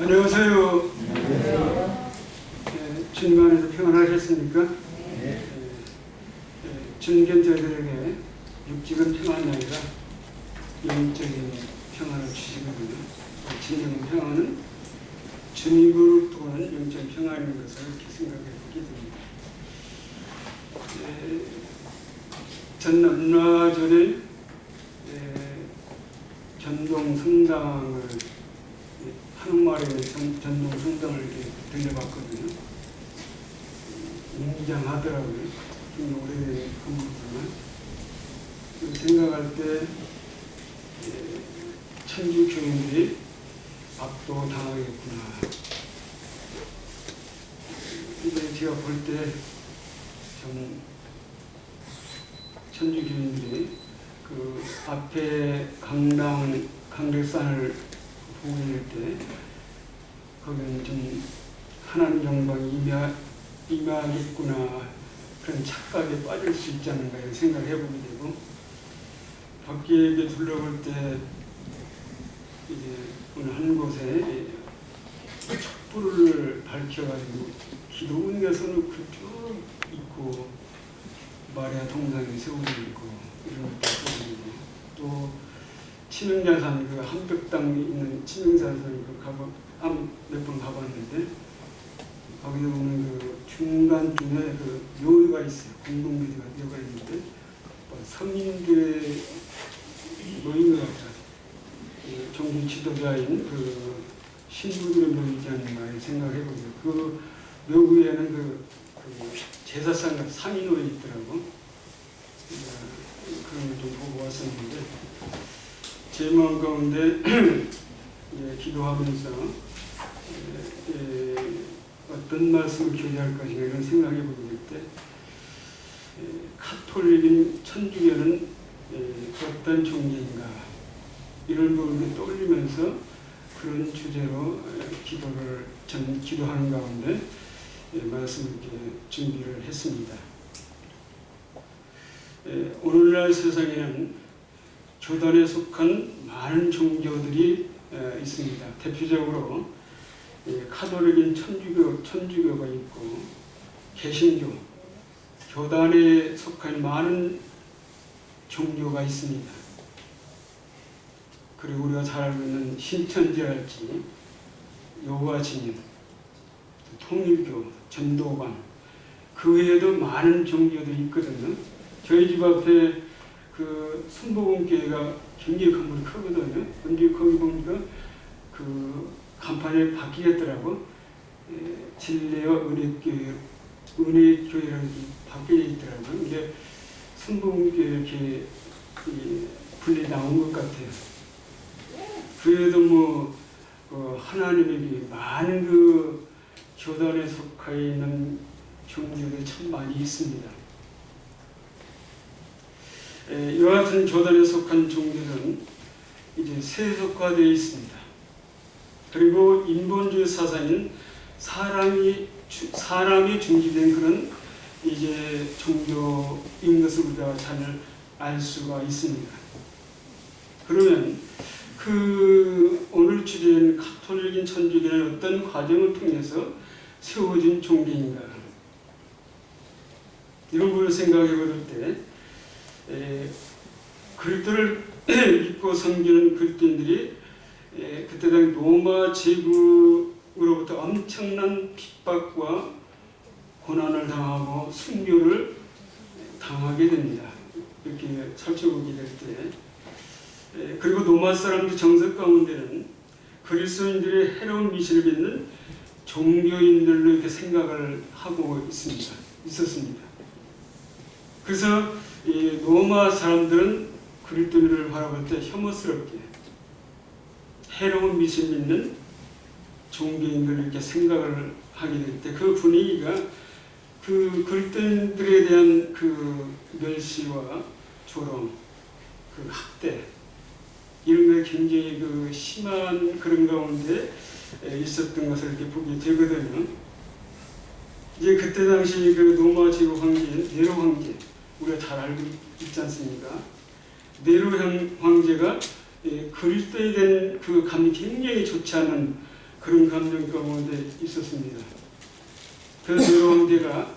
안녕하세요. 주님 안에서 평안하셨습니까? 중견자들에게 육직은 평안이 아니라 영적인 평안을 주시거든요. 진정한 평안은 주님을 통한 영적인 평안인 것을 이렇게 생각해 보게 됩니다. 전 얼마 전에 전동 성당을 한옥마을에 있는 전동 성당을 이렇게 들려봤거든요. 웅장하더라고요. 좀 오래된 건물이지만 생각할 때 천주 교인들이 압도당하겠구나. 근데 제가 볼 때 좀 천주 교인들이 그 앞에 강백산을 보게 될 때 거기는 좀 하나님 영광이 임하겠구나 그런 착각에 빠질 수 있지 않는가 이런 생각을 해보게 되고, 밖에 이렇게 둘러볼 때 이제 어느 한 곳에 촛불을 밝혀가지고 기도 응가 서놓고 쭉 있고 마리아 동상이 세워져 있고 이런 것도 보이고, 또 치명자산 그 한벽당에 있는 치명자산 몇 번 가봤는데 거기에 보면 그 중간쯤에 그 묘가 있어요. 공동묘가 있는데 성인들의 묘인 것 같아요. 종교 지도자인 그 신부들의 묘이지 않는가 생각해보죠. 그 묘 위에는 그 제사상 상인호에 있더라고. 그런 걸 좀 보고 왔었는데 제 마음 가운데 기도하면서 어떤 말씀을 교제할 것인가 이런 생각해 보게 될 때 카톨릭인 천주교는 어떤 종교인가 이런 부분을 떠올리면서 그런 주제로 기도하는 가운데 말씀을 이렇게 준비를 했습니다. 오늘날 세상에는 교단에 속한 많은 종교들이 있습니다. 대표적으로 카톨릭인 천주교가 있고 개신교, 교단에 속한 많은 종교가 있습니다. 그리고 우리가 잘 알고 있는 신천지랄지, 여호와 증인, 통일교, 전도관, 그 외에도 많은 종교들이 있거든요. 저희 집 앞에 그 순복음교회가 굉장히 건물이 크거든요. 근데 거기 보니까 그 간판에 바뀌겠더라고. 진례와 은혜교회라고 바뀌어 있더라고요. 근데 순복음교회 이렇게 분리 나온 것 같아요. 그래도 하나님에게 많은 그 교단에 속해 있는 종교들이 참 많이 있습니다. 이와 같은 교단에 속한 종교는 이제 세속화되어 있습니다. 그리고 인본주의 사상인 사람이 중시된 그런 이제 종교인 것을 우리가 잘 알 수가 있습니다. 그러면 그 오늘 주제인 가톨릭인 천주교는 어떤 과정을 통해서 세워진 종교인가? 이런 걸 생각해 볼 때 그리스도를 믿고 섬기는 그리스도인들이 그때 당시 로마 제국으로부터 엄청난 핍박과 고난을 당하고 순교를 당하게 됩니다. 이렇게 살펴보게 될 때, 그리고 로마 사람들 정서 가운데는 그리스도인들의 해로운 미신을 믿는 종교인들로 이렇게 생각을 하고 있었습니다. 그래서 이 로마 사람들은 그리스도인을 바라볼 때 혐오스럽게 해로운 미신 믿는 종교인들을 이렇게 생각을 하게 될 때 그 분위기가 그 그리스도인들에 대한 그 멸시와 조롱, 그 학대 이런 게 굉장히 그 심한 그런 가운데 있었던 것을 이렇게 보게 되거든요. 이제 그때 당시 그 로마 제국 황제인 네로 황제, 우리가 잘 알고 있지 않습니까? 네로 황제가 그리스도에 대한 그 감이 굉장히 좋지 않은 그런 감정 가운데 있었습니다. 그래서 네로 황제가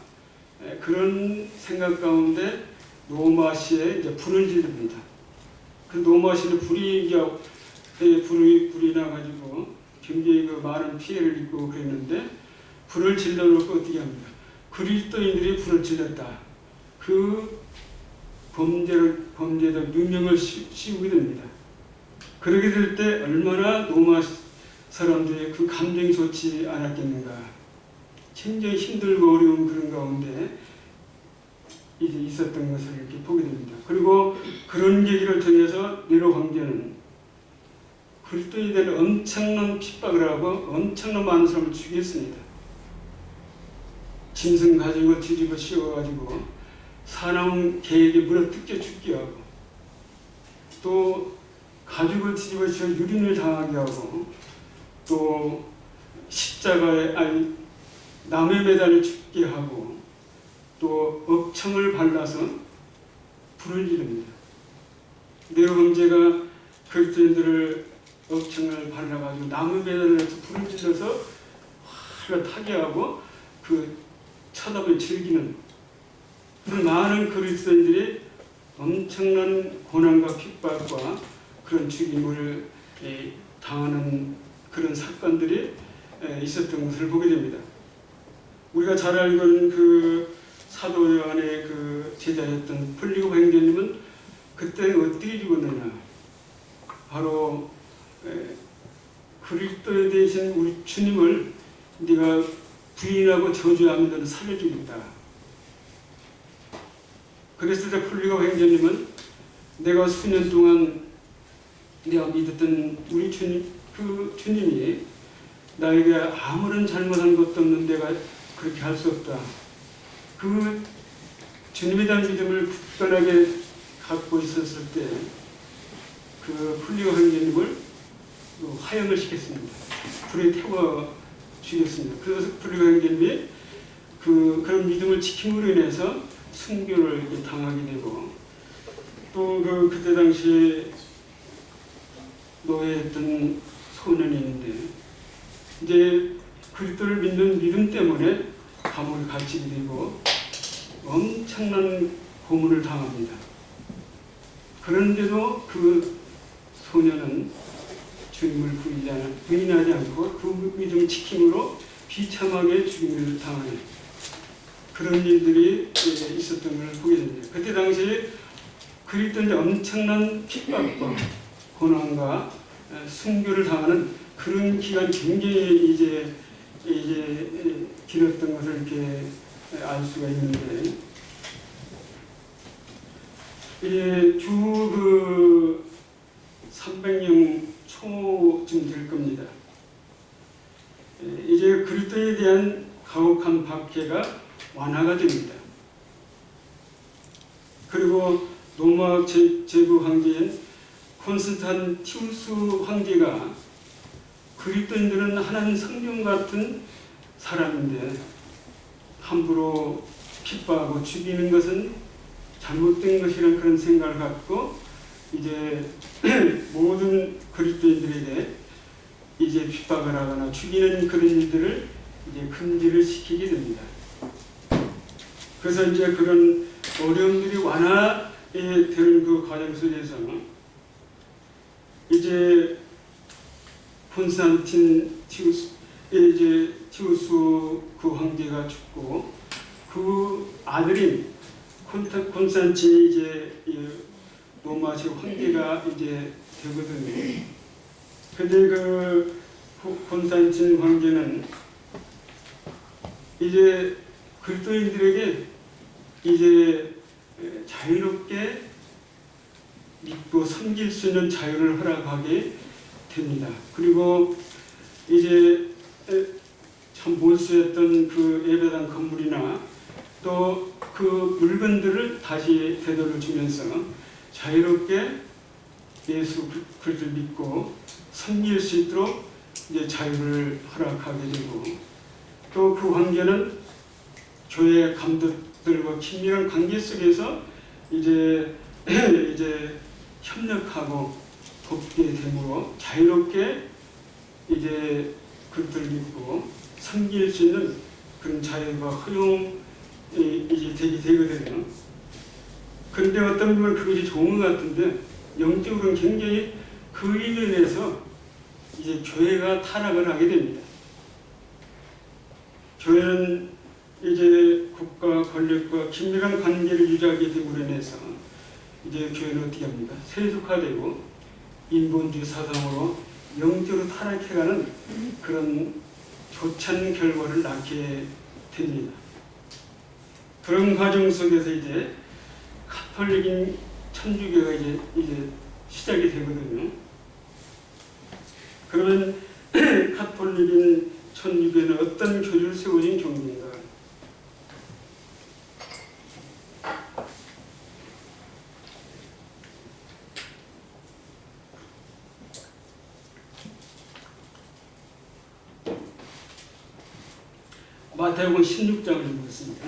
그런 생각 가운데 노마시에 이제 불을 지릅니다. 그 노마시는 불이 나가지고 굉장히 그 많은 피해를 입고 그랬는데 불을 질러놓고 어떻게 합니까? 그리스도인들이 불을 질렀다. 그 범죄에다 누명을 씌우게 됩니다. 그러게 될 때 얼마나 로마 사람들의 그 감정이 좋지 않았겠는가. 굉장히 힘들고 어려운 그런 가운데 이제 있었던 것을 이렇게 보게 됩니다. 그리고 그런 계기를 통해서 네로 황제는 그리스도인들은 엄청난 핍박을 하고 엄청난 많은 사람을 죽였습니다. 짐승 가지고 뒤집어 씌워가지고 사람 개에게 물어뜯겨 죽게 하고 또 가죽을 뒤집어 씌워 유린을 당하게 하고 또 십자가에 남의 매달려 죽게 하고 또 억청을 발라서 불을 지릅니다. 네로 황제가 그리스도인들을 억청을 발라가지고 남의 매달려서 불을 질러서 활로 타게 하고 그 쳐다보며 즐기는 그런 많은 그리스도인들이 엄청난 고난과 핍박과 그런 죽임을 당하는 그런 사건들이 있었던 것을 보게 됩니다. 우리가 잘 알고 있는 그 사도 요한의 그 제자였던 플리고 행자님은 그때 어떻게 죽었느냐? 바로 그리스도에 대신 우리 주님을 네가 부인하고 저주하면 너는 살려주겠다. 그랬을 때 플리고 행자님은 내가 수년 동안 내가 믿었던 우리 주님, 그 주님이 나에게 아무런 잘못한 것도 없는 내가 그렇게 할 수 없다. 그 주님에 대한 믿음을 굳건하게 갖고 있었을 때 그 플리고 행자님을 화형을 시켰습니다. 불에 태워 죽였습니다. 그래서 플리고 행자님이 그런 믿음을 지킴으로 인해서 순교를 당하게 되고 또 그때 당시 노예했던 소년이 있는데 이제 그리스도를 믿는 믿음 때문에 감옥에 갇히게 되고 엄청난 고문을 당합니다. 그런데도 그 소년은 주님을 부인하지 않고 그 믿음을 지킴으로 비참하게 죽임을 당하는 그런 일들이 있었던 걸 보게 됩니다. 그때 당시 그리스도인들 엄청난 핍박과 고난과 순교를 당하는 그런 기간이 굉장히 이제 길었던 것을 이렇게 알 수가 있는데 이제 주 300년 초쯤 될 겁니다. 이제 그리스도에 대한 가혹한 박해가 완화가 됩니다. 그리고 로마 제국 황제인 콘스탄티우스 황제가 그리스도인들은 하나님 성령 같은 사람인데 함부로 핍박하고 죽이는 것은 잘못된 것이라는 그런 생각을 갖고 이제 모든 그리스도인들에게 이제 핍박을 하거나 죽이는 그런 일들을 이제 금지를 시키게 됩니다. 그래서 이제 그런 어려움들이 완화되는 그 과정 속에서 이제 콘스탄티누스 그 황제가 죽고 그 아들인 콘스탄틴이 이제 로마 제국 황제가 이제 되거든요. 근데 그 콘스탄틴 황제는 이제 그리스도인들에게 이제 자유롭게 믿고 섬길 수 있는 자유를 허락하게 됩니다. 그리고 이제 참 몰수했던 그 예배당 건물이나 또 그 물건들을 다시 되돌려 주면서 자유롭게 예수 그리스도를 믿고 섬길 수 있도록 이제 자유를 허락하게 되고 또 그 황제는 교회 감독들과 긴밀한 관계 속에서 이제 협력하고 돕게 되므로 자유롭게 이제 그들을 믿고 섬길 수 있는 그런 자유가 허용이 이제 되거든요. 그런데 어떤 분은 그것이 좋은 것 같은데 영적으로는 굉장히 그 일로 인해서 이제 교회가 타락을 하게 됩니다. 교회는 이제 국가 권력과 긴밀한 관계를 유지하게 됨으로 인해서 이제 교회는 어떻게 합니까? 세속화되고 인본주의 사상으로 영적으로 타락해가는 그런 좋지 않은 결과를 낳게 됩니다. 그런 과정 속에서 이제 가톨릭인 천주교가 이제 시작이 되거든요. 그러면 가톨릭인 천주교는 어떤 교리를 세워진 종교인가? 마태복음 16장을 읽겠습니다.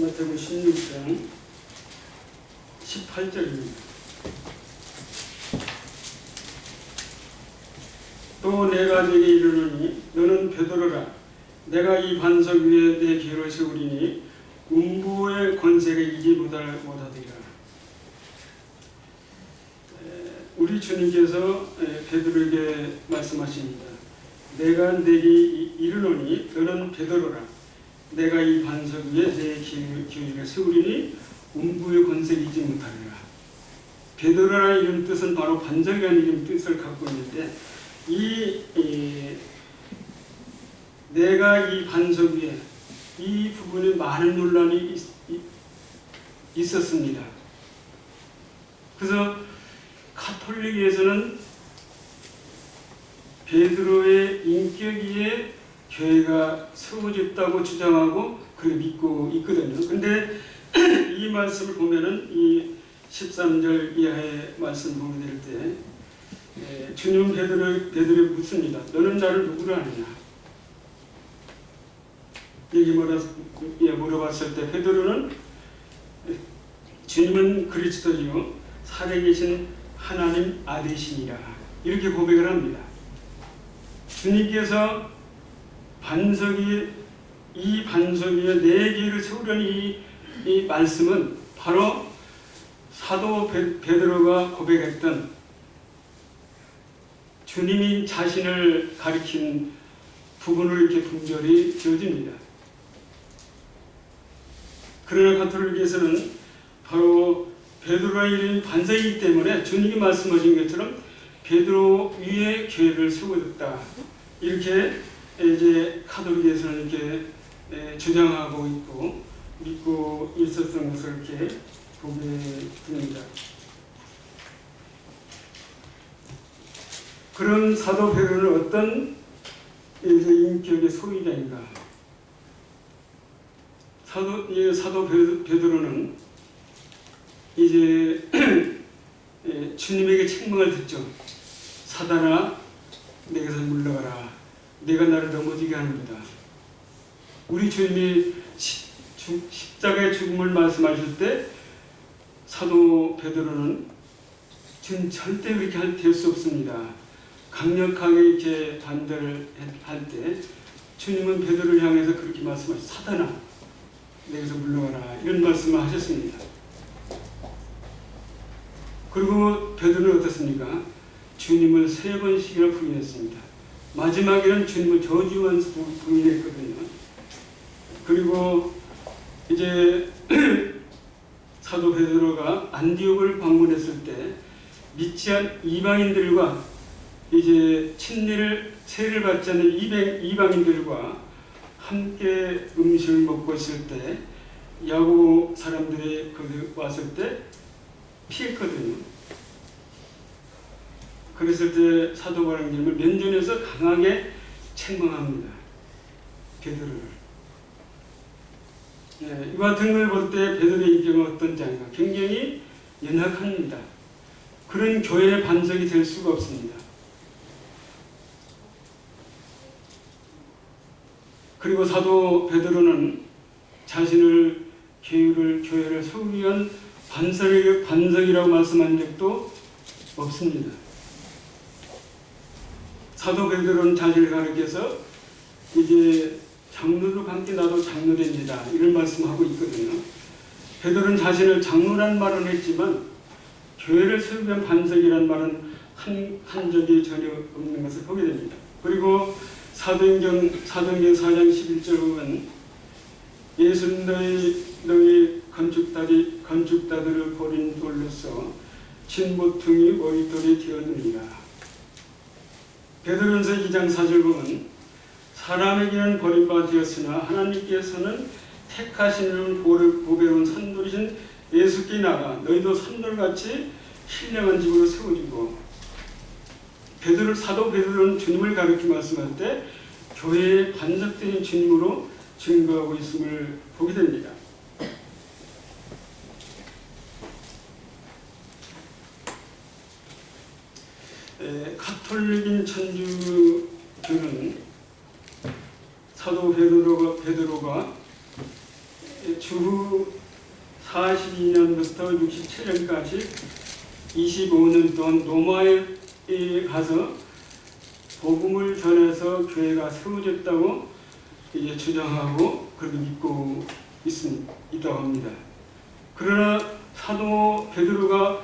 마태복음 16장 18절입니다. 또 내가 네게 이르노니 너는 베드로라. 내가 이 반석 위에 내 교회를 세우리니 음부의 권세가 이기 못하리라. 우리 주님께서 베드로에게 말씀하십니다. 내가 네게 이르노니 너는 베드로라. 내가 이 반석 위에 내 교회를 세우리니 음부의 권세를 이기지 못하리라. 베드로라는 이름 뜻은 바로 반석이라는 이름 뜻을 갖고 있는데 내가 이 반석 위에 이 부분에 많은 논란이 있었습니다. 그래서 가톨릭에서는 베드로의 인격 위에 교회가 세워졌다고 주장하고 그렇게 믿고 있거든요. 그런데 이 말씀을 보면은 이 13절 이하의 말씀 보게 될 때 주님 베드로에게 묻습니다. 너는 나를 누구로 아느냐? 여기 물어봤을 때 베드로는 주님은 그리스도이요 살아계신 하나님 아들이시니라 이렇게 고백을 합니다. 주님께서 이 반석 위에 내 교회를 세우려는 이 말씀은 바로 사도 베드로가 고백했던 주님이 자신을 가리킨 부분을 이렇게 분별히 지어집니다. 그러나 가톨릭에서는 바로 베드로가 이름이 반석이기 때문에 주님이 말씀하신 것처럼 베드로 위에 교회를 세워졌다. 이렇게 이제 가톨릭에서는 이렇게 주장하고 있고 믿고 있었던 것을 이렇게 보게 됩니다. 그런 사도 베드로는 어떤 인격의 소유자인가? 사도 베드로는 이제 주님에게 책망을 듣죠. 사단아, 내게서 물러가라. 내가 나를 넘어지게 하는구나. 우리 주님이 십자가의 죽음을 말씀하실 때 사도 베드로는 주님 절대 그렇게 될 수 없습니다. 강력하게 이렇게 반대를 할 때 주님은 베드로를 향해서 그렇게 말씀하셨어요. 사단아, 내게서 물러가라. 이런 말씀을 하셨습니다. 그리고 베드로는 어떻습니까? 주님을 3번씩이나 부인했습니다. 마지막에는 주님을 저주하면서 부인했거든요. 그리고 이제 사도 베드로가 안디옥을 방문했을 때 믿지 않은 이방인들과 이제 세를 받지 않는 이방인들과 함께 음식을 먹고 있을 때 야고 사람들이 거기 왔을 때 피했거든요. 그랬을 때 사도 바울님을 면전에서 강하게 책망합니다. 베드로를. 이와 등을 볼 때 베드로의 인격은 어떤지 아닌가? 굉장히 연약합니다. 그런 교회의 반석이 될 수가 없습니다. 그리고 사도 베드로는 자신을 교회를 세우기 위한 반석이라고 말씀한 적도 없습니다. 사도 베드로는 자신을 가리켜서 이제 장로로 함께 나도 장로됩니다. 이런 말씀하고 있거든요. 베드로는 자신을 장로란 말은 했지만 교회를 세우기 위한 반석이란 말은 한 적이 전혀 없는 것을 보게 됩니다. 그리고 사도행전 4장 11절 보면 예수는 너희 건축자들을 버린 돌로서 진보퉁이 머릿돌이 되었느니라. 베드로전서 2장 4절 보면 사람에게는 버림받았으나 하나님께서는 택하신 보배로운 산돌이신 예수께 나가 너희도 산돌같이 신령한 집으로 세워지고. 사도 베드로는 주님을 가리켜 말씀할 때 교회의 반석된 주님으로 증거하고 있음을 보게 됩니다. 가톨릭인 천주교는 사도 베드로가 주후 42년부터 67년까지 25년 동안 로마에 가서 복음을 전해서 교회가 세워졌다고 이제 주장하고 그렇게 믿고 있다고 합니다. 그러나 사도 베드로가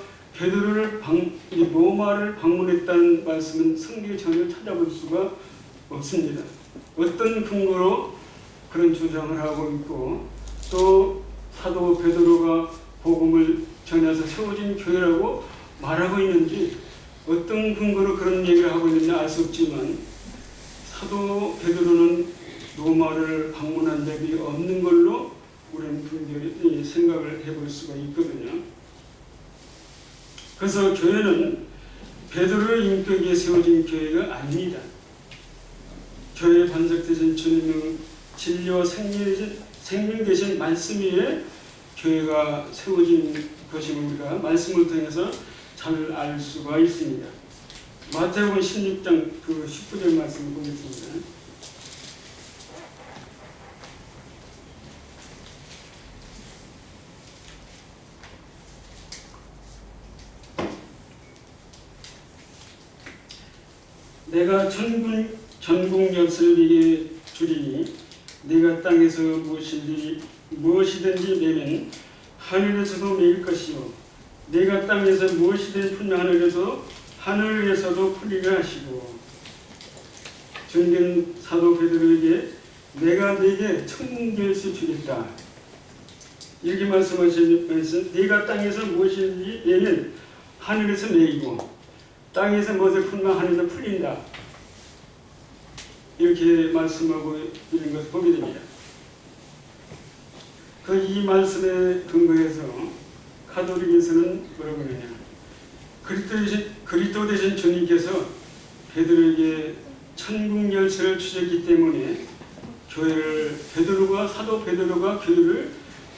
로마를 방문했다는 말씀은 성경에 전혀 찾아볼 수가 없습니다. 어떤 근거로 그런 주장을 하고 있고 또 사도 베드로가 복음을 전해서 세워진 교회라고 말하고 있는지 어떤 근거로 그런 얘기를 하고 있는지 알 수 없지만 사도 베드로는 로마를 방문한 적이 없는 걸로 우리는 분명히 생각을 해볼 수가 있거든요. 그래서 교회는 베드로의 인격에 세워진 교회가 아닙니다. 교회의 반석 되신 주님의 진리와 생명 되신 말씀 위에 교회가 세워진 것임을 우리가 말씀을 통해서 잘 알 수가 있습니다. 마태복음 16장 19절 말씀을 보겠습니다. 내가 전국 열쇠를 네게 주리니 네가 땅에서 무엇이든지 매면 하늘에서도 매일 것이요 네가 땅에서 무엇이든지 풀면 하늘에서도 풀리게 하시고. 주님께는 사도 베드로에게 내가 네게 천국 열쇠 주겠다 이렇게 말씀하시면서 네가 땅에서 무엇이든지 매면 하늘에서 매이고 땅에서 무엇을 풀면 하늘에서 풀린다 이렇게 말씀하고 있는 것을 보게 됩니다. 이 말씀에 근거해서 가톨릭에서는 뭐라고 하느냐, 그리스도 되신 주님께서 베드로에게 천국 열쇠를 주셨기 때문에 사도 베드로가 교회를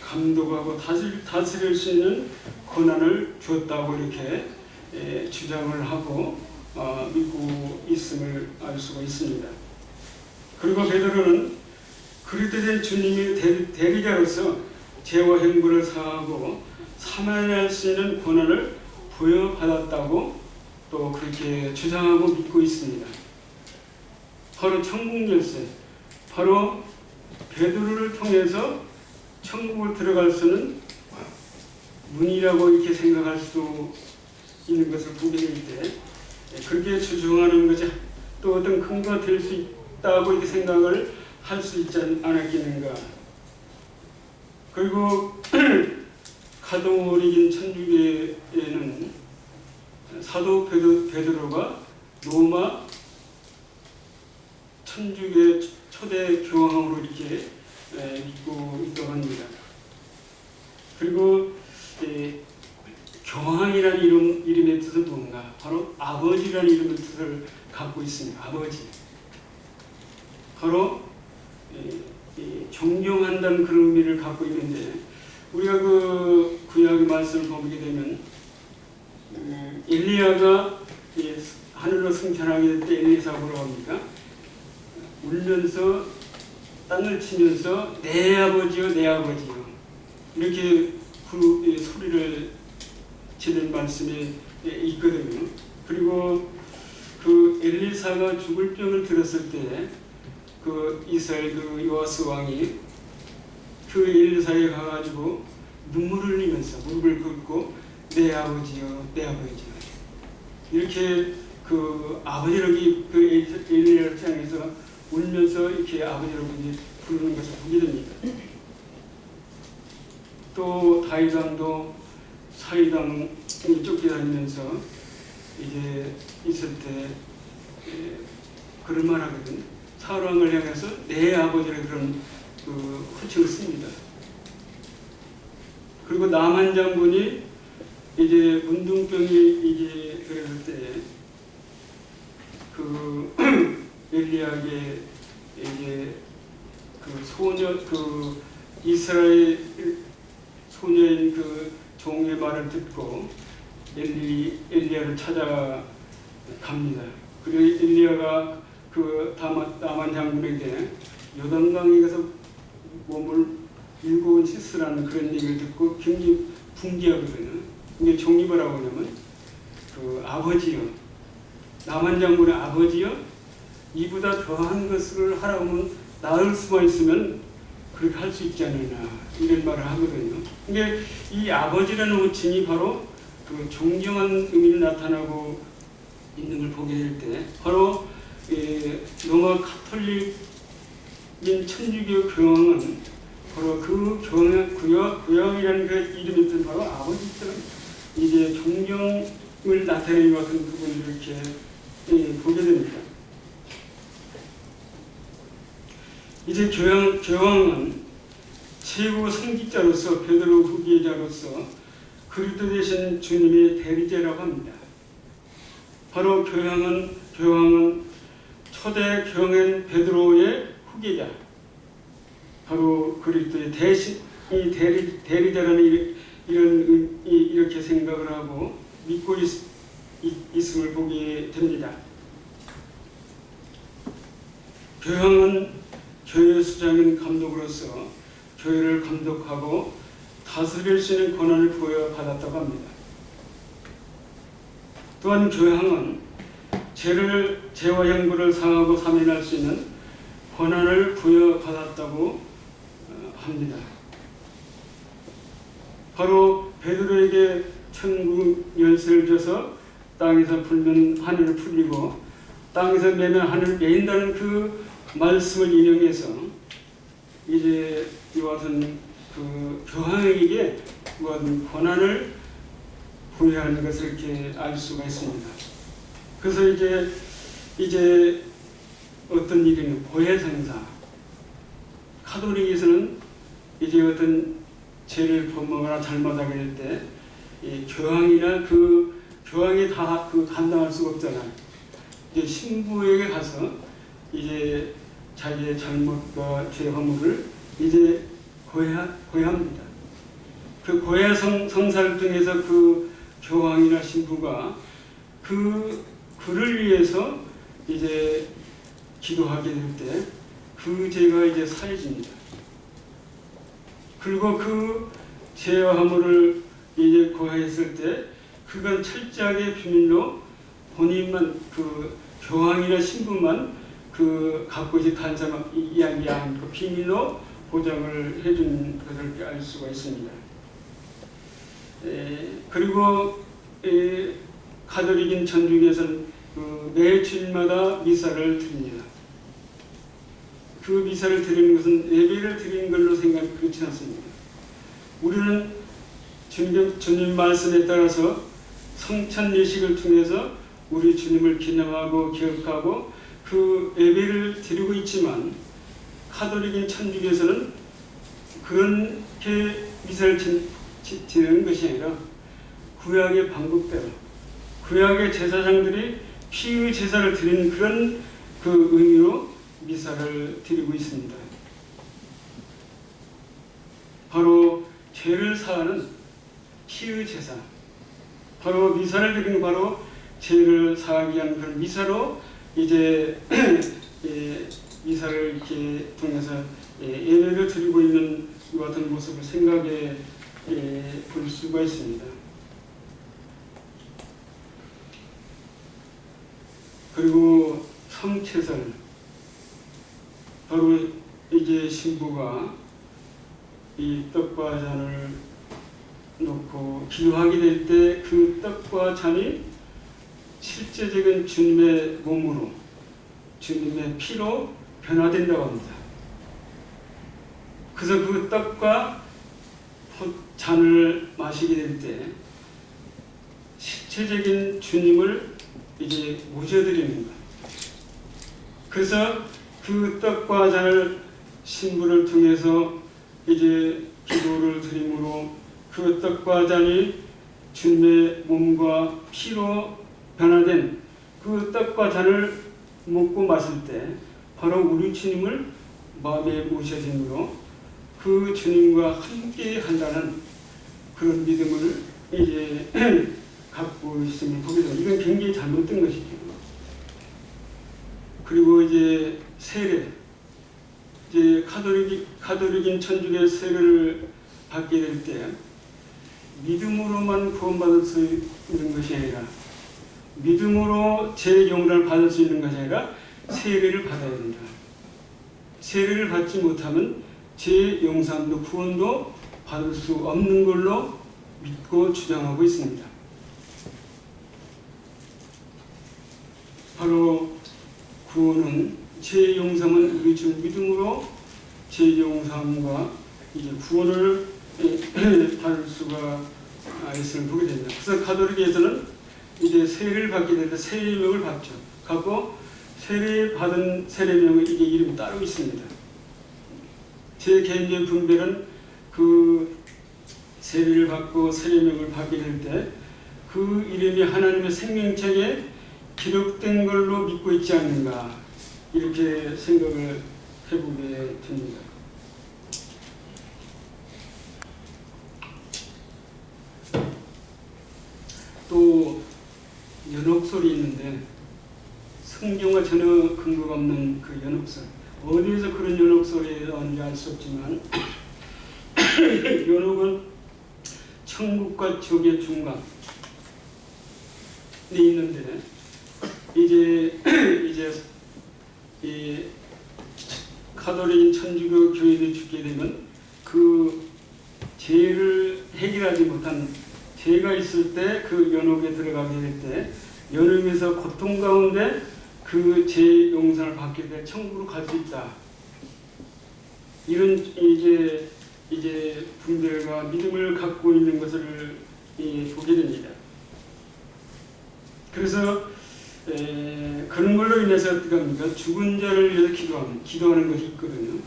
감독하고 다스릴 수 있는 권한을 주었다고 이렇게 주장을 하고 믿고 있음을 알 수가 있습니다. 그리고 베드로는 그리스도 된 주님의 대리자로서 죄와 행부를 사하고 사면할 수 있는 권한을 부여받았다고 또 그렇게 주장하고 믿고 있습니다. 바로 천국 열쇠, 바로 베드로를 통해서 천국을 들어갈 수는 문이라고 이렇게 생각할 수도 있는 것을 보게 될 때 그렇게 주장하는 것이 또 어떤 근거가 될 수 있다고 이렇게 생각을 할 수 있지 않았겠는가. 그리고 가톨릭인 천주교에는 사도 베드로가 로마 천주교의 초대 교황으로 이렇게 믿고 있다고 합니다. 그리고 교황이라는 이름의 뜻은 뭔가? 바로 아버지라는 이름의 뜻을 갖고 있습니다. 아버지. 바로 존경한다는 그런 의미를 갖고 있는데, 우리가 그 구약의 말씀을 보게 되면 엘리야가 하늘로 승천하게 될 때 엘리사가 뭐라고 합니까? 울면서 땅을 치면서 내 아버지요 내 아버지요 이렇게 그 소리를 지는 말씀이 있거든요. 그리고 그 엘리사가 죽을 병을 들었을 때 그 이스라엘 그 요아스 왕이 그 엘리사에 가가지고 눈물을 흘리면서 무릎을 꿇고 내 아버지요 내 아버지요 이렇게 그 아버지라고 그 엘리야를 향해서 울면서 이렇게 아버지라고 이제 부르는 것을 보게 됩니다. 또 다윗 왕도 사위당을 쫓겨다니면서 이제 있을 때 그런 말 하거든. 사울 왕을 향해서 내 아버지라 그런 그 호칭을 씁니다. 그리고 나만 장군이 이제 문둥병이 이제 그랬을 때 그 엘리야에게 이제 그 소녀 그 이스라엘 소녀인 그 종의 말을 듣고 엘리야를 찾아갑니다. 그리고 엘리야가 그 나만 장군에게 요단강에 가서 몸을 7번 씻으라는 그런 얘기를 듣고 굉장히 분개하거든요. 이게 종이 뭐라고 하냐면 그 아버지요, 나만 장군의 아버지요, 이보다 더한 것을 하라고 하면 나을 수만 있으면 그렇게 할 수 있지 않느냐 이런 말을 하거든요. 근데 이 아버지라는 호칭이 바로 그 존경한 의미를 나타나고 있는 걸 보게 될 때 바로 로마 카톨릭인 천주교 교황은 바로 그 교황이라는 그 이름이 있던 바로 아버지처럼 이제 존경을 나타내는 것 같은 부분을 이렇게 보게 됩니다. 이제 교황은 최고 성직자로서 베드로 후계자로서 그리스도 되신 주님의 대리자라고 합니다. 바로 교황은 초대 교황인 베드로의 후계자, 바로 그리스도의 대신 이 대리자라는 이렇게 생각을 하고 믿고 있음을 보게 됩니다. 교황은 교회 수장인 감독으로서 교회를 감독하고 다스릴 수 있는 권한을 부여받았다고 합니다. 또한 교황은 죄와 형벌을 상하고 사면할 수 있는 권한을 부여받았다고 합니다. 바로 베드로에게 천국 열쇠를 줘서 땅에서 풀면 하늘을 풀리고 땅에서 매면 하늘을 매인다는 그 말씀을 인용해서 이제 이것은 그 교황에게 이것은 권한을 부여하는 것을 이렇게 알 수가 있습니다. 그래서 이제 어떤 일이는 보혜성사, 카톨릭에서는 이제 어떤 죄를 범하거나 잘못하게 될 때 이 교황이나 그 교황이 다 그 감당할 수가 없잖아요. 이제 신부에게 가서 이제 자기의 잘못과 죄 허물을 이제 고해합니다. 그 고해 성사를 통해서 그 교황이나 신부가 그를 위해서 이제 기도하게 될 때 그 죄가 이제 사해집니다. 그리고 그 죄와 허물을 이제 고해했을 때 그건 철저하게 비밀로 본인만 그 교황이나 신부만 그 갖고 이제 이야기한 그 비밀로 보장을 해준 것을 알 수가 있습니다. 그리고 가톨릭인 천주교에서는 그 매 주일마다 미사를 드립니다. 그 미사를 드리는 것은 예배를 드리는 걸로 생각하면 그렇지 않습니다. 우리는 주님 말씀에 따라서 성찬 예식을 통해서 우리 주님을 기념하고 기억하고 그 예배를 드리고 있지만 가톨릭인 천주교에서는 그렇게 미사를 지내는 것이 아니라 구약의 방법대로 구약의 제사장들이 피의 제사를 드리는 그런 그 의미로 미사를 드리고 있습니다. 바로 죄를 사하는 피의 제사, 바로 미사를 드리는 바로 죄를 사하기 위한 그런 미사로 이제 미사를 이렇게 통해서 예배를 드리고 있는 이 같은 모습을 생각해 볼 수가 있습니다. 그리고 성체설, 바로 이제 신부가 이 떡과 잔을 놓고 기도하게 될 때 그 떡과 잔이 실제적인 주님의 몸으로, 주님의 피로 변화된다고 합니다. 그래서 그 떡과 잔을 마시게 될 때 실체적인 주님을 이제 모셔드리는 것. 그래서 그 떡과 잔을 신부를 통해서 이제 기도를 드림으로 그 떡과 잔이 주님의 몸과 피로 변화된 그 떡과 잔을 먹고 마실 때 바로 우리 주님을 마음에 모셔짐으로 그 주님과 함께 한다는 그런 믿음을 이제 갖고 있음을 보게 됩니다. 이건 굉장히 잘못된 것이죠. 그리고 이제 세례, 이제 가톨릭인 천주교의 세례를 받게 될 때 믿음으로만 구원받을 수 있는 것이 아니라, 믿음으로 제 용서를 받을 수 있는 것이 아니라 세례를 받아야 된다. 세례를 받지 못하면 제 용서도 구원도 받을 수 없는 걸로 믿고 주장하고 있습니다. 바로 구원은, 제 용서는 우리 주 믿음으로 제 용서함과 이제 구원을 받을 수가 있음을 보게 됩니다. 그래서 가톨릭에서는 이제 세례를 받게 될 때 세례명을 받죠. 갖고 세례 받은 세례명의 이게 이름이 따로 있습니다. 제 개인적인 분별은 그 세례를 받고 세례명을 받게 될 때 그 이름이 하나님의 생명책에 기록된 걸로 믿고 있지 않는가, 이렇게 생각을 해보게 됩니다. 또 연옥설이 있는데 성경과 전혀 근거가 없는 그 연옥설, 어디에서 그런 연옥설이 나오는지 알 수 없지만 연옥은 천국과 지옥의 중간에 있는데 이제 이 가톨릭인 천주교 교회를 죽게 되면 그 죄를 해결하지 못한 죄가 있을 때 그 연옥에 들어가게 될 때 연옥에서 고통 가운데 그 죄 용서를 받게 돼 천국으로 갈 수 있다. 이런 이제 분별과 믿음을 갖고 있는 것을 보게 됩니다. 그래서 그런 걸로 인해서 어떻게 합니까? 죽은 자를 위해서 기도하는 것이 있거든요.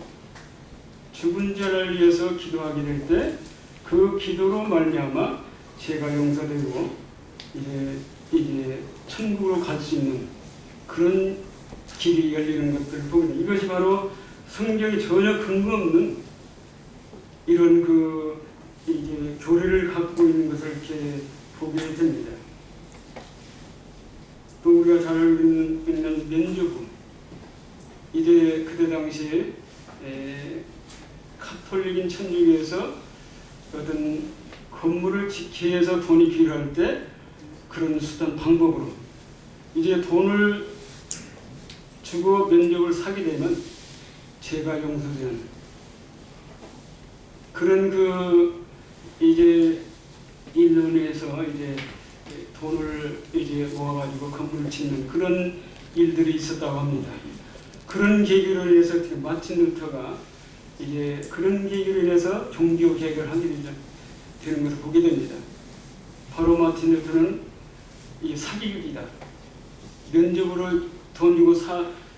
죽은 자를 위해서 기도하게 될 때 그 기도로 말미암아 죄가 용서되고 이제 천국으로 갈 수 있는 그런 길이 열리는 것들을 보게 됩니다. 이것이 바로 성경에 전혀 근거 없는 이런 이제 교리를 갖고 있는 것을 이렇게 보게 됩니다. 또 우리가 잘 알고 있는 면죄부, 이제 그때 당시에 가톨릭인 천주교에서 어떤 건물을 짓기 위해서 돈이 필요할 때 그런 수단 방법으로 이제 돈을 주고 면접을 사게 되면 죄가 용서되는 그런 이제 일론에서 이제 돈을 이제 모아가지고 건물을 짓는 그런 일들이 있었다고 합니다. 그런 계기로 인해서 마틴 루터가 이제 그런 계기로 인해서 종교 개혁을 하게 되는 것을 보게 됩니다. 바로 마틴 루터는 이 사기극이다. 면접으로 돈 주고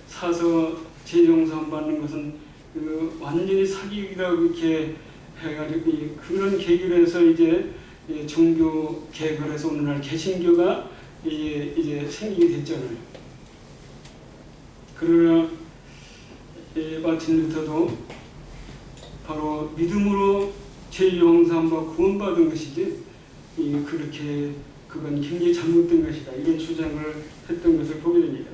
사서 재정상 받는 것은 완전히 사기극이라고 이렇게 해가지고 그런 계기로 해서 이제 종교 개혁을 해서 오늘날 개신교가 이제 생기게 됐잖아요. 그러나 마틴 루터도 바로 믿음으로 죄 용서함과 구원받은 것이지 그렇게 그건 굉장히 잘못된 것이다 이런 주장을 했던 것을 보게 됩니다.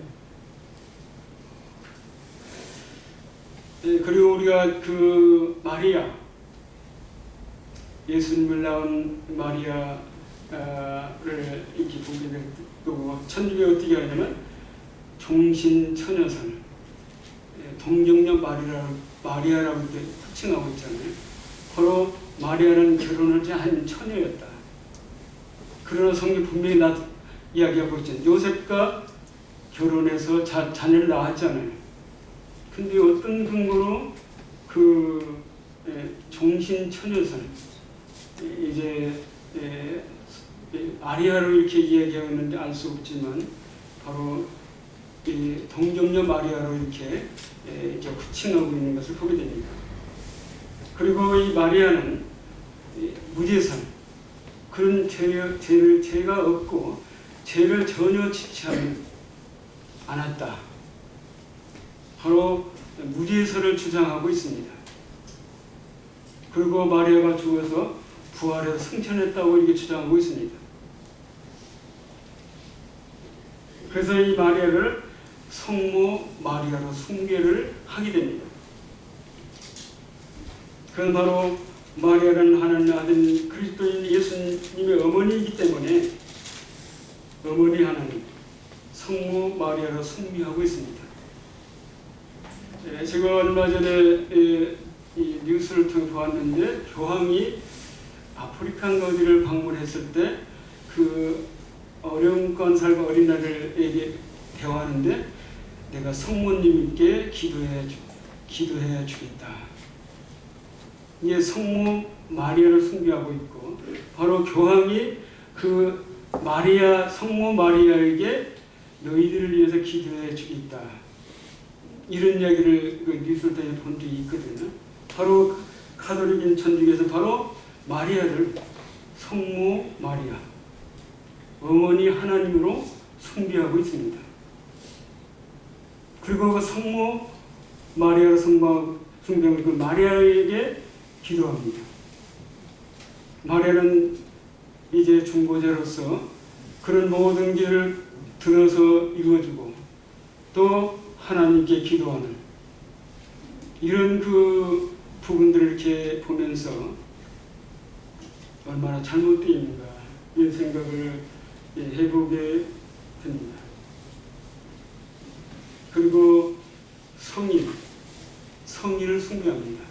그리고 우리가 그 마리아 예수님을 낳은 마리아를 이렇게 보게 되고 천주교 어떻게 하냐면 종신처녀설 동정녀 마리아라고 호칭하고 있잖아요. 바로 마리아는 결혼하지 않은 처녀였다. 그러나 성경 분명히 이야기하고 있잖아요. 요셉과 결혼해서 자녀를 낳았잖아요. 근데 어떤 근거로 그 종신처녀설 이제 마리아를 이렇게 이야기하고 있는지 알 수 없지만 바로 동정녀 마리아로 이렇게 호칭하고 있는 것을 보게 됩니다. 그리고 이 마리아는 무죄산 그런 죄가 없고 죄를 전혀 짓지 않았다. 바로 무죄설을 주장하고 있습니다. 그리고 마리아가 죽어서 부활해서 승천했다고 이렇게 주장하고 있습니다. 그래서 이 마리아를 성모 마리아로 숭배를 하게 됩니다. 그건 바로 마리아는 하나님 아들 그리스도인 예수님의 어머니이기 때문에 어머니 하나님 성모 마리아로 숭배하고 있습니다. 제가 얼마 전에 이 뉴스를 통해 보았는데 교황이 아프리카 어디를 방문했을 때 그 어려운 건살과 어린아이들에게 대화하는데 내가 성모님께 기도해 주겠다. 이게 성모 마리아를 숭배하고 있고 바로 교황이 그 성모 마리아에게 너희들을 위해서 기도해 주겠다. 이런 이야기를 그 뉴스를 통해 본 적이 있거든요. 바로 가톨릭인 천주교에서 바로 마리아를 성모 마리아, 어머니 하나님으로 숭배하고 있습니다. 그리고 그 성모 마리아를 숭배하고 그 마리아에게 기도합니다. 마리아는 이제 중보자로서 그런 모든 길을 들어서 이루어주고 또 하나님께 기도하는 이런 그 부분들을 이렇게 보면서 얼마나 잘못되어 있는가 이런 생각을 해보게 됩니다. 그리고 성인을 숭배합니다.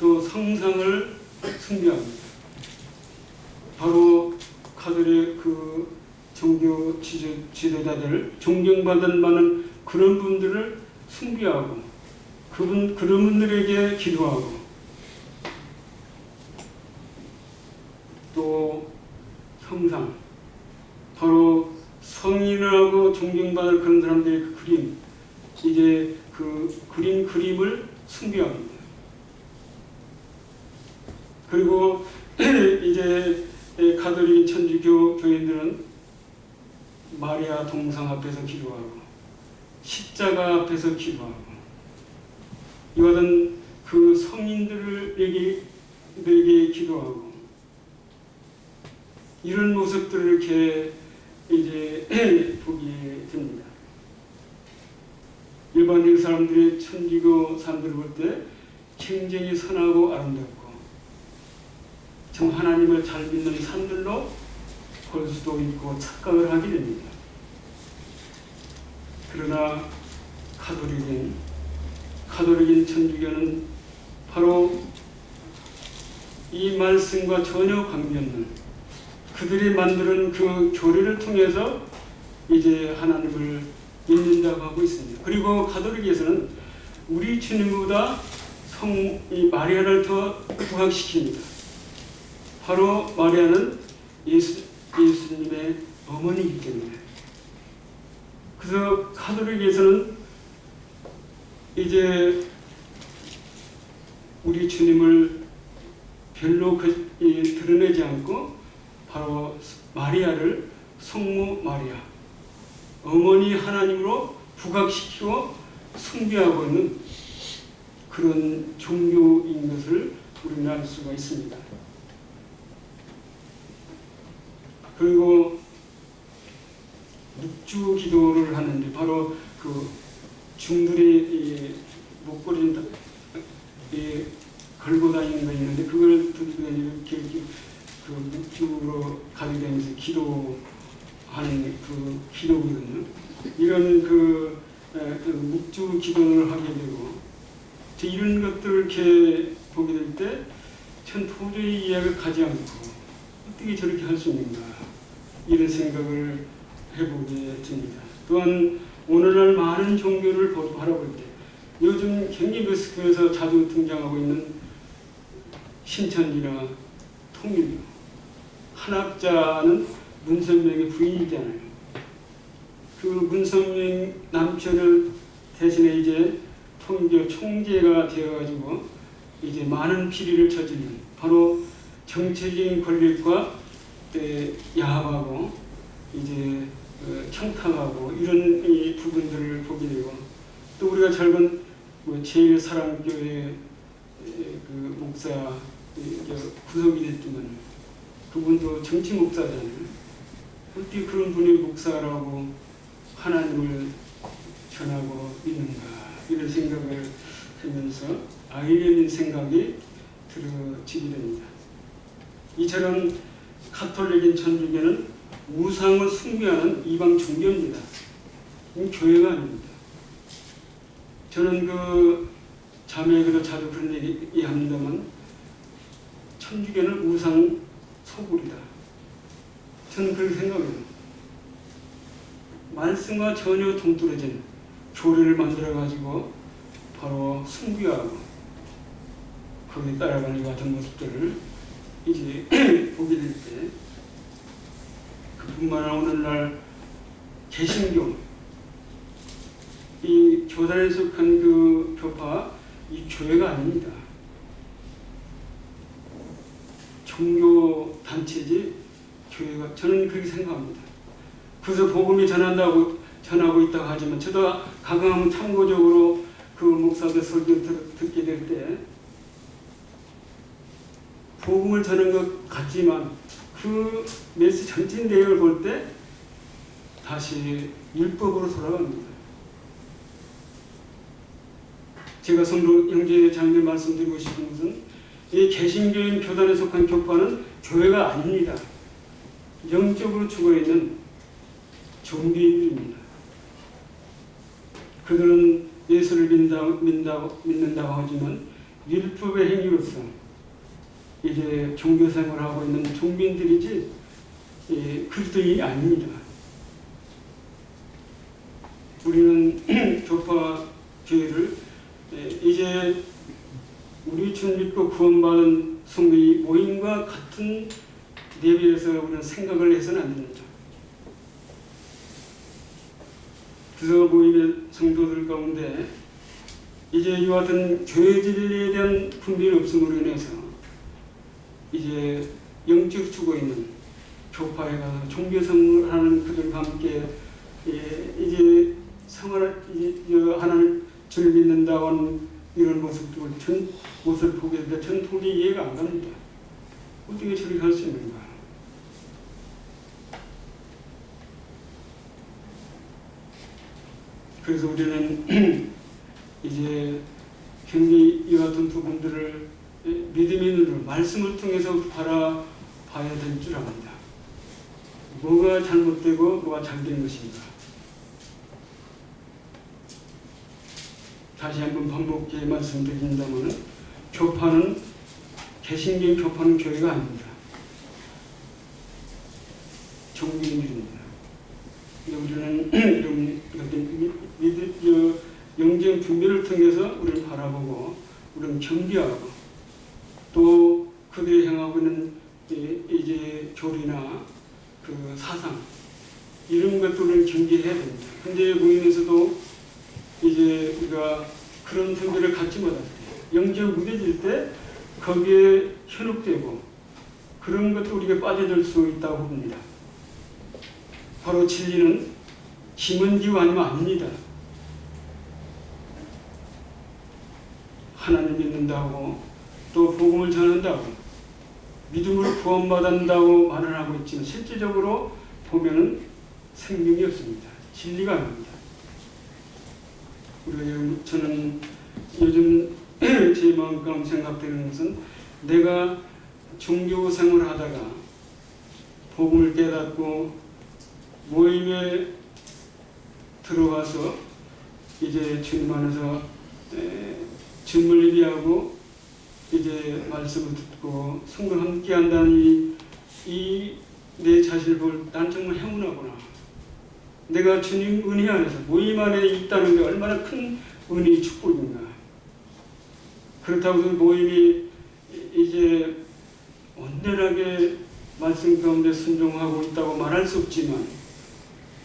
또 성상을 숭배합니다. 바로 가톨릭 그 종교 지도자들 존경받은 많은 그런 분들을 숭배하고 그런 분들에게 기도하고 또 성상 바로 성인하고 존경받을 그런 사람들의 그 그림 이제 그 그림을 숭배합니다. 그리고 이제 가톨릭 천주교 교인들은 마리아 동상 앞에서 기도하고 십자가 앞에서 기도하고 이것은 그 성인들에게 기도하고 이런 모습들을 이렇게 이제 보게 됩니다. 일반적인 사람들이 천주교 사람들을 볼 때 굉장히 선하고 아름답고 참 하나님을 잘 믿는 사람들로 볼 수도 있고 착각을 하게 됩니다. 그러나 가톨릭인 천주교는 바로 이 말씀과 전혀 관계없는 그들이 만드는 그 교리를 통해서 이제 하나님을 믿는다고 하고 있습니다. 그리고 가톨릭에서는 우리 주님보다 이 마리아를 더 부각시킵니다. 바로 마리아는 예수님의 어머니이기 때문에. 그래서 가톨릭에서는 이제 우리 주님을 별로 드러내지 않고 바로 마리아를 성모 마리아, 어머니 하나님으로 부각시키고 숭배하고 있는 그런 종교인 것을 우리는 알 수가 있습니다. 그리고 묵주 기도를 하는데 바로 그 중들이 목걸이 걸고 다니는 거 있는데 그걸 들고 이렇게 그 묵주로 가지고 다니면서 기도하는 그 기도거든요. 이런 그 묵주 기도를 하게 되고 이런 것들을 이렇게 보게 될 때 전 도저히 이해가 가지 않고 어떻게 저렇게 할 수 있는가 이런 생각을 해보게 됩니다. 또한 오늘날 많은 종교를 바라볼 때 요즘 굉장히 뉴스에서 자주 등장하고 있는 신천지나 통일교, 한학자는 문선명의 부인이잖아요. 그 문선명 남편을 대신에 이제 통일교 총재가 되어가지고 이제 많은 비리를 저지르는 바로 정치적인 권력과 야합하고 이제 청탁하고 이런 이 부분들을 보게 되고 또 우리가 젊은 제일사랑교회 그 목사 구속이 됐지만 그분도 정치 목사잖아요. 어떻게 그런 분이 목사라고 하나님을 전하고 있는가 이런 생각을 하면서 아이러니한 생각이 들어지게 됩니다. 이처럼 가톨릭인 천주교는 우상을 숭배하는 이방 종교입니다. 교회가 아닙니다. 저는 그 자매에게도 자주 그런 얘기 합니다만 천주교는 우상 소굴이다. 저는 그렇게 생각해요. 말씀과 전혀 동떨어진 교리를 만들어가지고 바로 숭배하고 거기에 따라가는 같은 모습들을 이제 보게 될 때 그뿐만 아니라 오늘날 개신교 이 교단에 속한 그 교파 이 교회가 아닙니다. 종교 단체지 교회가 저는 그렇게 생각합니다. 그래서 복음이 전하고 있다고 하지만 저도 가끔 참고적으로 그 목사들 설교 듣게 될 때 복음을 전한 것 같지만 그 메시지 전체 내용을 볼 때 다시 율법으로 돌아갑니다. 제가 성도 형제 자매들 말씀드리고 싶은 것은 이 개신교인 교단에 속한 교파는 교회가 아닙니다. 영적으로 죽어있는 종교인들입니다. 그들은 예수를 믿는다고 하지만 율법의 행위로서 이제 종교 생활을 하고 있는 종민들이지 그리스도인이 아닙니다. 우리는 교파 교회를 이제 우리 주 믿고 구원받은 성도의 모임과 같은 레벨에서 우리는 생각을 해서는 안 됩니다. 그래서 모임의 성도들 가운데 이제 이와 같은 교회 진리에 대한 분별이 없음으로 인해서 이제 영적 죽어있는 교파에 가서 종교 생활을 하는 그들과 함께 이제 생활을 하나님 주를 믿는다고 하는 이런 모습을 보게 되는데 전 도저히 이해가 안 갑니다. 어떻게 저렇게 할 수 있는가? 그래서 우리는 이제 굉장히 이 같은 부분들을 믿음의 눈으로 말씀을 통해서 바라봐야 될 줄 압니다. 뭐가 잘못되고 뭐가 잘된 것인가. 다시 한번 반복해 말씀드린다면 교파는 개신교인 교파는 교회가 아닙니다. 종교인들입니다. 우리는 이런 영적 분별을 통해서 우리를 바라보고 우리는 경계하고 또 그들이 행하고 있는 이제 교리나 그 사상 이런 것들을 경계해야 됩니다. 근데 모임에서도 이제 우리가 그런 분별을 갖지 못할 때 영적 무뎌질 때 거기에 현혹되고 그런 것도 우리가 빠져들 수 있다고 봅니다. 바로 진리는 김은기가 아니면 아닙니다. 하나님 믿는다고 또 복음을 전한다고 믿음으로 구원받는다고 말을 하고 있지만 실질적으로 보면은 생명이 없습니다. 진리가 아닙니다. 저는 요즘 제 마음 가운데 생각되는 것은 내가 종교 생활을 하다가 복음을 깨닫고 모임에 들어가서 이제 주님 안에서 주님을 예비하고 이제 말씀을 듣고 성도와 함께 한다는 이 내 자신을 볼 난 정말 행운하구나. 내가 주님 은혜 안에서 모임 안에 있다는 게 얼마나 큰 은혜의 축복인가. 그렇다고 해서 모임이 이제 온전하게 말씀 가운데 순종하고 있다고 말할 수 없지만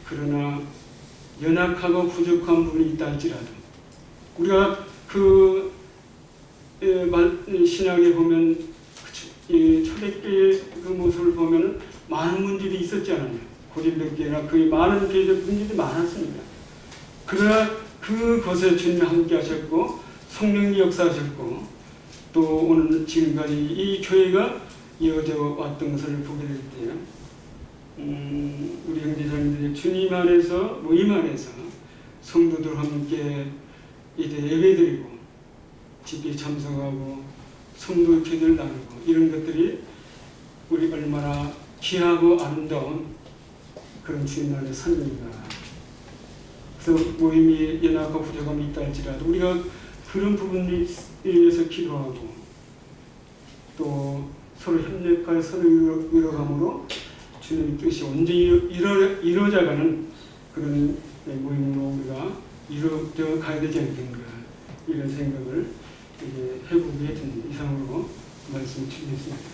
그러나 연약하고 부족한 부분이 있다 할지라도 우리가 그 신약에 보면 초대교회 그 모습을 보면 많은 문제들이 있었지 않아요. 고린도교회나 그 많은 교회들 문제들이 많았습니다. 그러나 그것에 주님이 함께 하셨고 성령이 역사하셨고 또 오늘 지금까지 이 교회가 이어져 왔던 것을 보게 될 때 우리 형제자매들이 주님 안에서 모임 안에서 성도들과 함께 이제 예배드리고 집에 참석하고 성도 교제를 나누고 이런 것들이 우리 얼마나 귀하고 아름다운 그런 주님 안의 삶입니다. 그래서 모임이 연약하고 부족함이 있다 할지라도 우리가 그런 부분에 의해서 기도하고 또 서로 협력하여 서로 이뤄감으로 주님의 뜻이 온전히 이루어져가는 그런 모임으로 우리가 이루어져 가야 되지 않겠는가 이런 생각을 이제 해보게 된 이상으로 말씀 드리겠습니다.